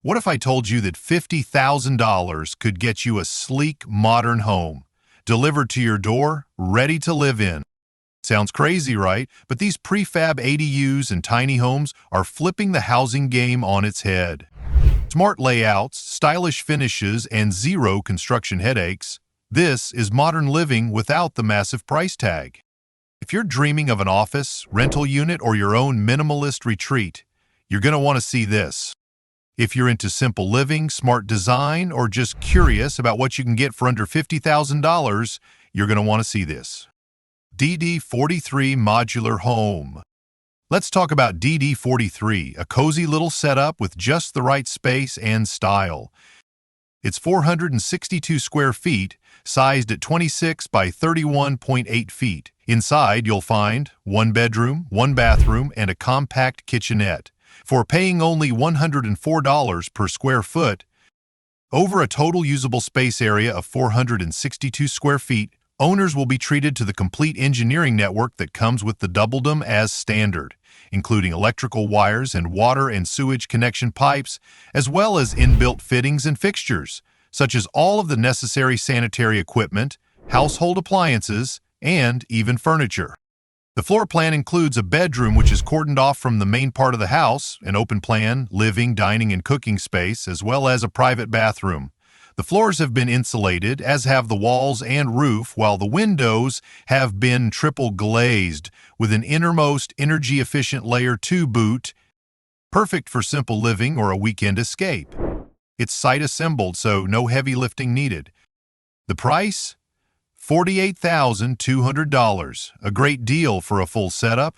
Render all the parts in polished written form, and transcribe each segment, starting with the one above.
What if I told you that $50,000 could get you a sleek, modern home, delivered to your door, ready to live in? Sounds crazy, right? But these prefab ADUs and tiny homes are flipping the housing game on its head. Smart layouts, stylish finishes, and zero construction headaches. This is modern living without the massive price tag. If you're dreaming of an office, rental unit, or your own minimalist retreat, you're going to want to see this. If you're into simple living, smart design, or just curious about what you can get for under $50,000, you're going to want to see this. DD43 Modular Home. Let's talk about DD43, a cozy little setup with just the right space and style. It's 462 square feet, sized at 26 by 31.8 feet. Inside, you'll find one bedroom, one bathroom, and a compact kitchenette. For paying only $104 per square foot, over a total usable space area of 462 square feet, owners will be treated to the complete engineering network that comes with the doubledom as standard, including electrical wires and water and sewage connection pipes, as well as inbuilt fittings and fixtures, such as all of the necessary sanitary equipment, household appliances, and even furniture. The floor plan includes a bedroom which is cordoned off from the main part of the house, an open plan, living, dining, and cooking space, as well as a private bathroom. The floors have been insulated, as have the walls and roof, while the windows have been triple glazed with an innermost energy-efficient layer 2 boot, perfect for simple living or a weekend escape. It's site-assembled, so no heavy lifting needed. The price? $48,200, a great deal for a full setup.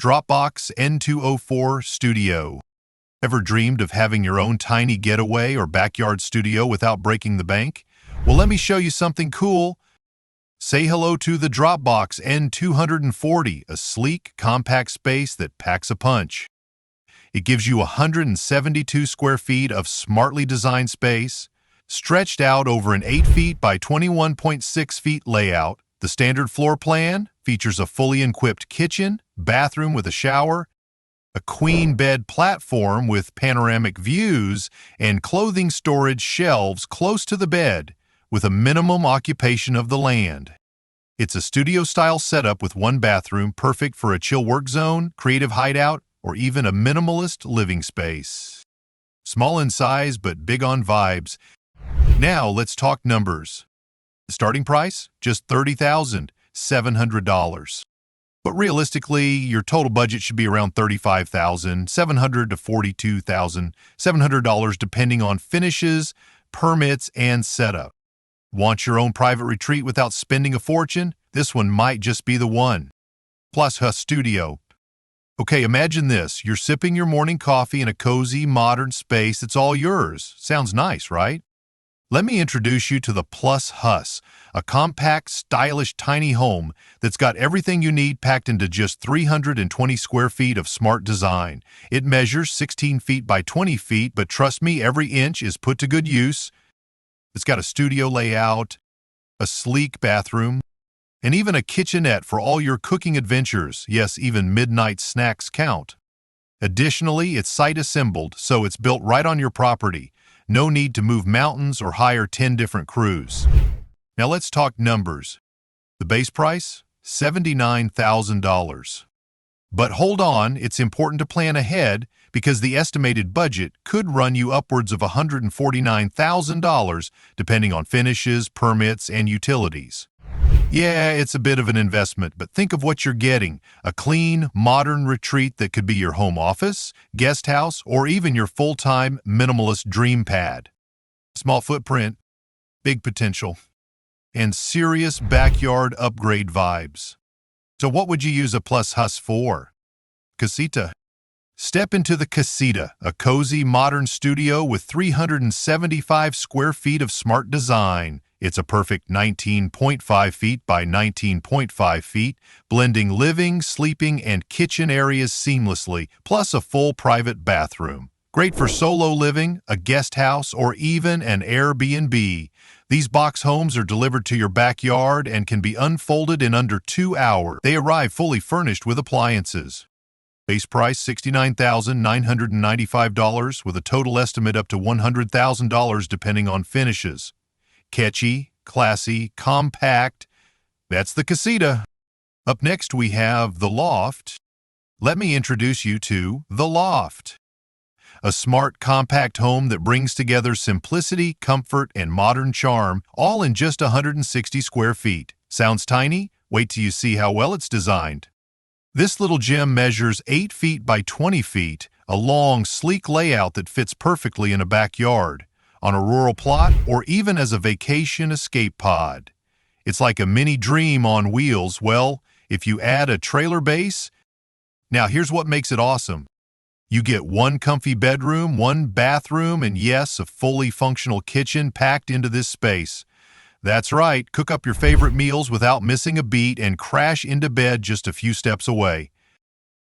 Dropbox N240 Studio. Ever dreamed of having your own tiny getaway or backyard studio without breaking the bank? Well, let me show you something cool. Say hello to the Dropbox N240, a sleek, compact space that packs a punch. It gives you 172 square feet of smartly designed space, stretched out over an 8 feet by 21.6 feet layout. The standard floor plan features a fully equipped kitchen, bathroom with a shower, a queen bed platform with panoramic views, and clothing storage shelves close to the bed with a minimum occupation of the land. It's a studio-style setup with one bathroom, perfect for a chill work zone, creative hideout, or even a minimalist living space. Small in size but big on vibes. Now let's talk numbers. The starting price? Just $30,700. But realistically, your total budget should be around $35,700 to $42,700 depending on finishes, permits, and setup. Want your own private retreat without spending a fortune? This one might just be the one. Plus a studio. Okay, imagine this. You're sipping your morning coffee in a cozy, modern space that's all yours. Sounds nice, right? Let me introduce you to the Plus Hus, a compact, stylish, tiny home that's got everything you need packed into just 320 square feet of smart design. It measures 16 feet by 20 feet, but trust me, every inch is put to good use. It's got a studio layout, a sleek bathroom, and even a kitchenette for all your cooking adventures. Yes, even midnight snacks count. Additionally, it's site-assembled, so it's built right on your property. No need to move mountains or hire 10 different crews. Now let's talk numbers. The base price? $79,000. But hold on, it's important to plan ahead because the estimated budget could run you upwards of $149,000 depending on finishes, permits, and utilities. Yeah, it's a bit of an investment, but think of what you're getting. A clean, modern retreat that could be your home office, guest house, or even your full-time minimalist dream pad. Small footprint, big potential, and serious backyard upgrade vibes. So what would you use a Plus Hus for? Casita. Step into the Casita, a cozy, modern studio with 375 square feet of smart design. It's a perfect 19.5 feet by 19.5 feet, blending living, sleeping, and kitchen areas seamlessly, plus a full private bathroom. Great for solo living, a guest house, or even an Airbnb. These box homes are delivered to your backyard and can be unfolded in under 2 hours. They arrive fully furnished with appliances. Base price $69,995 with a total estimate up to $100,000 depending on finishes. Catchy, classy, compact. That's the Casita. Up next we have the Loft. Let me introduce you to the Loft. A smart, compact home that brings together simplicity, comfort, and modern charm, all in just 160 square feet. Sounds tiny? Wait till you see how well it's designed. This little gem measures 8 feet by 20 feet, a long, sleek layout that fits perfectly in a backyard, on a rural plot, or even as a vacation escape pod. It's like a mini dream on wheels. Well, if you add a trailer base. Now here's what makes it awesome. You get one comfy bedroom, one bathroom, and yes, a fully functional kitchen packed into this space. That's right, cook up your favorite meals without missing a beat and crash into bed just a few steps away.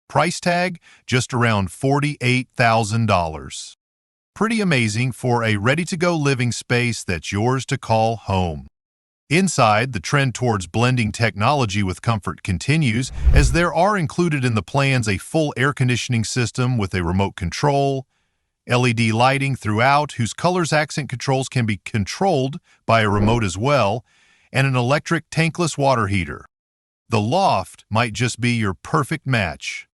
Price tag, just around $48,000. Pretty amazing for a ready-to-go living space that's yours to call home. Inside, the trend towards blending technology with comfort continues, as there are included in the plans a full air conditioning system with a remote control, LED lighting throughout, whose colors accent controls can be controlled by a remote as well, and an electric tankless water heater. The Loft might just be your perfect match.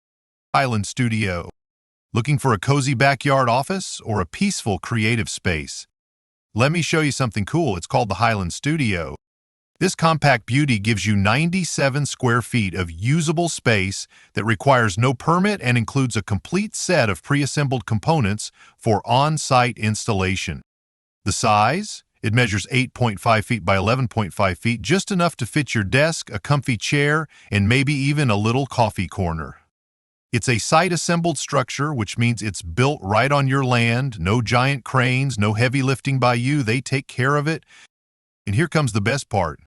Highland Studio. Looking for a cozy backyard office or a peaceful creative space? Let me show you something cool. It's called the Highland Studio. This compact beauty gives you 97 square feet of usable space that requires no permit and includes a complete set of pre-assembled components for on-site installation. The size? It measures 8.5 feet by 11.5 feet, just enough to fit your desk, a comfy chair, and maybe even a little coffee corner. It's a site-assembled structure, which means it's built right on your land, no giant cranes, no heavy lifting by you, they take care of it. And here comes the best part.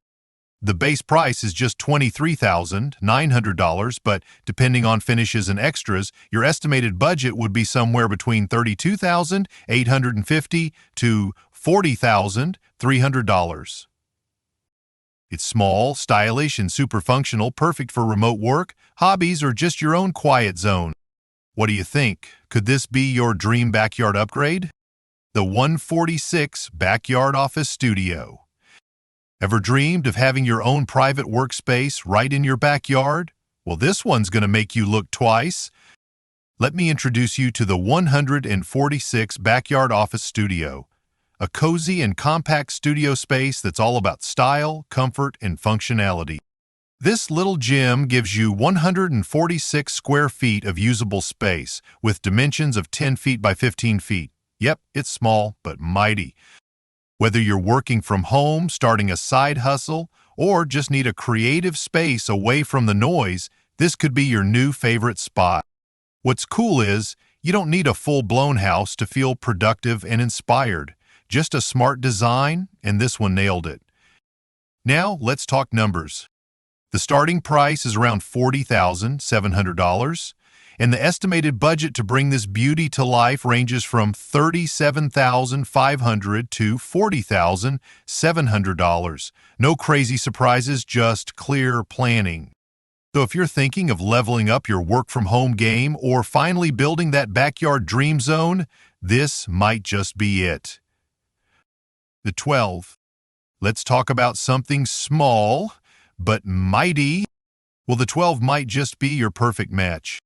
The base price is just $23,900, but depending on finishes and extras, your estimated budget would be somewhere between $32,850 to $40,300. It's small, stylish, and super functional, perfect for remote work, hobbies, or just your own quiet zone. What do you think? Could this be your dream backyard upgrade? The 146 Backyard Office Studio. Ever dreamed of having your own private workspace right in your backyard? Well, this one's going to make you look twice. Let me introduce you to the 146 Backyard Office Studio, a cozy and compact studio space that's all about style, comfort, and functionality. This little gem gives you 146 square feet of usable space with dimensions of 10 feet by 15 feet. Yep, it's small, but mighty. Whether you're working from home, starting a side hustle, or just need a creative space away from the noise, this could be your new favorite spot. What's cool is, you don't need a full-blown house to feel productive and inspired. Just a smart design, and this one nailed it. Now, let's talk numbers. The starting price is around $40,700, and the estimated budget to bring this beauty to life ranges from $37,500 to $40,700. No crazy surprises, just clear planning. So if you're thinking of leveling up your work-from-home game or finally building that backyard dream zone, this might just be it. The 12. Let's talk about something small, but mighty. Well, the 12 might just be your perfect match.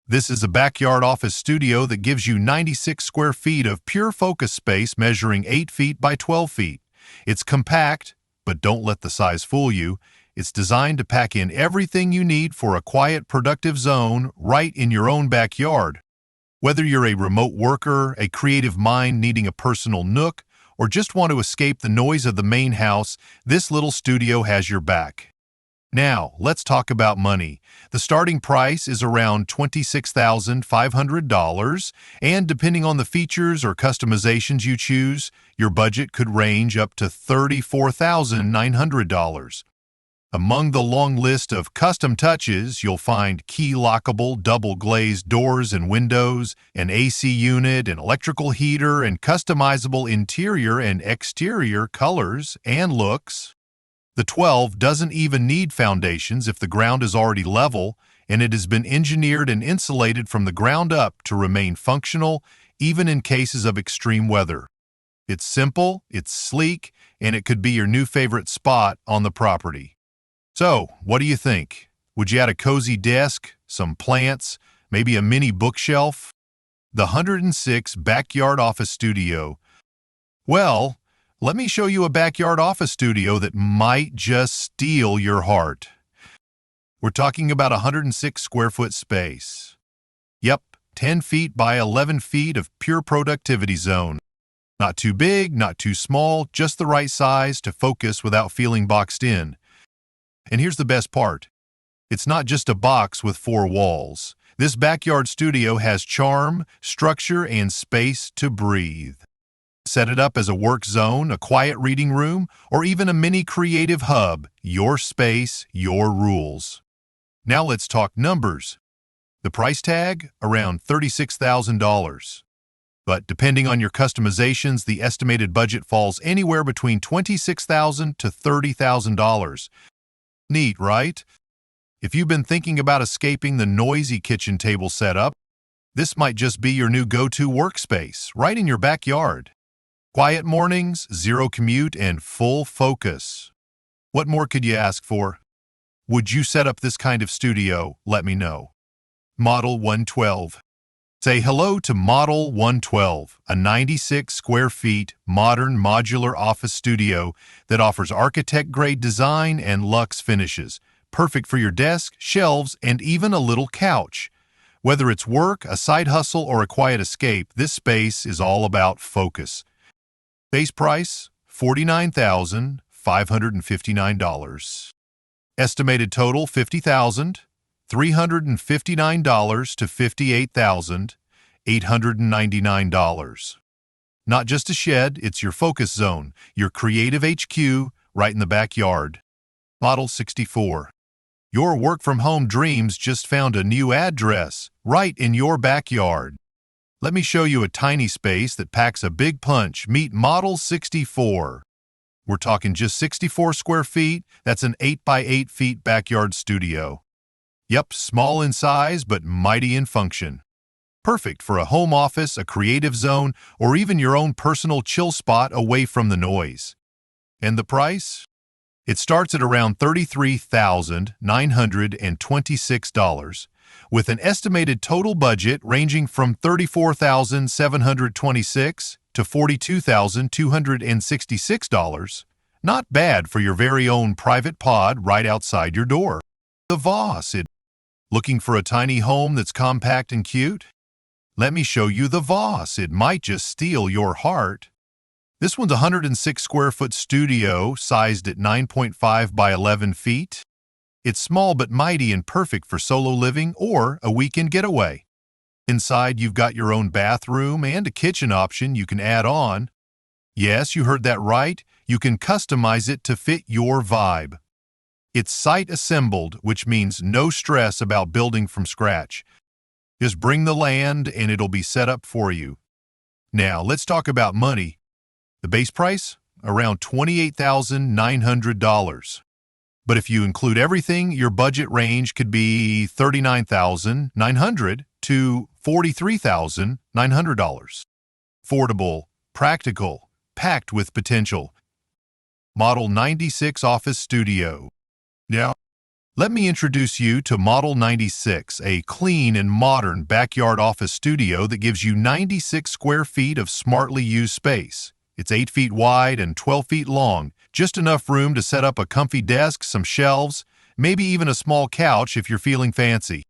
This is a backyard office studio that gives you 96 square feet of pure focus space measuring 8 feet by 12 feet. It's compact, but don't let the size fool you. It's designed to pack in everything you need for a quiet, productive zone right in your own backyard. Whether you're a remote worker, a creative mind needing a personal nook, or just want to escape the noise of the main house, this little studio has your back. Now, let's talk about money. The starting price is around $26,500, and depending on the features or customizations you choose, your budget could range up to $34,900. Among the long list of custom touches, you'll find key-lockable double-glazed doors and windows, an AC unit, an electrical heater, and customizable interior and exterior colors and looks. The 12 doesn't even need foundations if the ground is already level, and it has been engineered and insulated from the ground up to remain functional even in cases of extreme weather. It's simple, it's sleek, and it could be your new favorite spot on the property. So, what do you think? Would you add a cozy desk, some plants, maybe a mini bookshelf? The 106 Backyard Office Studio. Well, let me show you a backyard office studio that might just steal your heart. We're talking about a 106 square foot space. Yep, 10 feet by 11 feet of pure productivity zone. Not too big, not too small, just the right size to focus without feeling boxed in. And here's the best part. It's not just a box with 4 walls. This backyard studio has charm, structure, and space to breathe. Set it up as a work zone, a quiet reading room, or even a mini creative hub. Your space, your rules. Now let's talk numbers. The price tag, around $36,000. But depending on your customizations, the estimated budget falls anywhere between $26,000 to $30,000. Neat, right? If you've been thinking about escaping the noisy kitchen table setup, this might just be your new go-to workspace, right in your backyard. Quiet mornings, zero commute, and full focus. What more could you ask for? Would you set up this kind of studio? Let me know. Model 112. Say hello to Model 112, a 96 square feet modern modular office studio that offers architect-grade design and luxe finishes, perfect for your desk, shelves, and even a little couch. Whether it's work, a side hustle, or a quiet escape, this space is all about focus. Base price, $49,559. Estimated total, $50,359 to $58,899. Not just a shed, it's your focus zone, your creative HQ, right in the backyard. Model 64. Your work-from-home dreams just found a new address, right in your backyard. Let me show you a tiny space that packs a big punch. Meet Model 64. We're talking just 64 square feet. That's an 8 by 8 feet backyard studio. Yep, small in size, but mighty in function. Perfect for a home office, a creative zone, or even your own personal chill spot away from the noise. And the price? It starts at around $33,926, with an estimated total budget ranging from $34,726 to $42,266. Not bad for your very own private pod right outside your door. The Voss. Looking for a tiny home that's compact and cute? Let me show you the Voss. It might just steal your heart. This one's a 106 square foot studio sized at 9.5 by 11 feet. It's small but mighty and perfect for solo living or a weekend getaway. Inside, you've got your own bathroom and a kitchen option you can add on. Yes, you heard that right. You can customize it to fit your vibe. It's site assembled, which means no stress about building from scratch. Just bring the land and it'll be set up for you. Now, let's talk about money. The base price? Around $28,900. But if you include everything, your budget range could be $39,900 to $43,900. Affordable, practical, packed with potential. Model 96 Office Studio. Now, let me introduce you to Model 96, a clean and modern backyard office studio that gives you 96 square feet of smartly used space. It's 8 feet wide and 12 feet long, just enough room to set up a comfy desk, some shelves, maybe even a small couch if you're feeling fancy.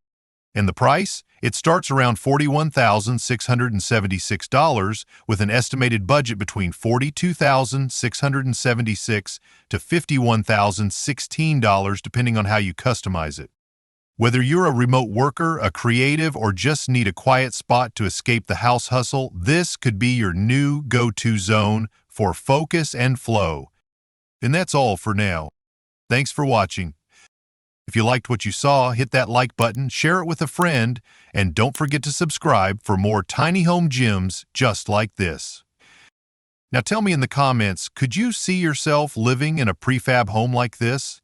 And the price? It starts around $41,676 with an estimated budget between $42,676 to $51,016 depending on how you customize it. Whether you're a remote worker, a creative, or just need a quiet spot to escape the house hustle, this could be your new go-to zone for focus and flow. And that's all for now. Thanks for watching. If you liked what you saw, hit that like button, share it with a friend, and don't forget to subscribe for more tiny home gems just like this. Now tell me in the comments, could you see yourself living in a prefab home like this?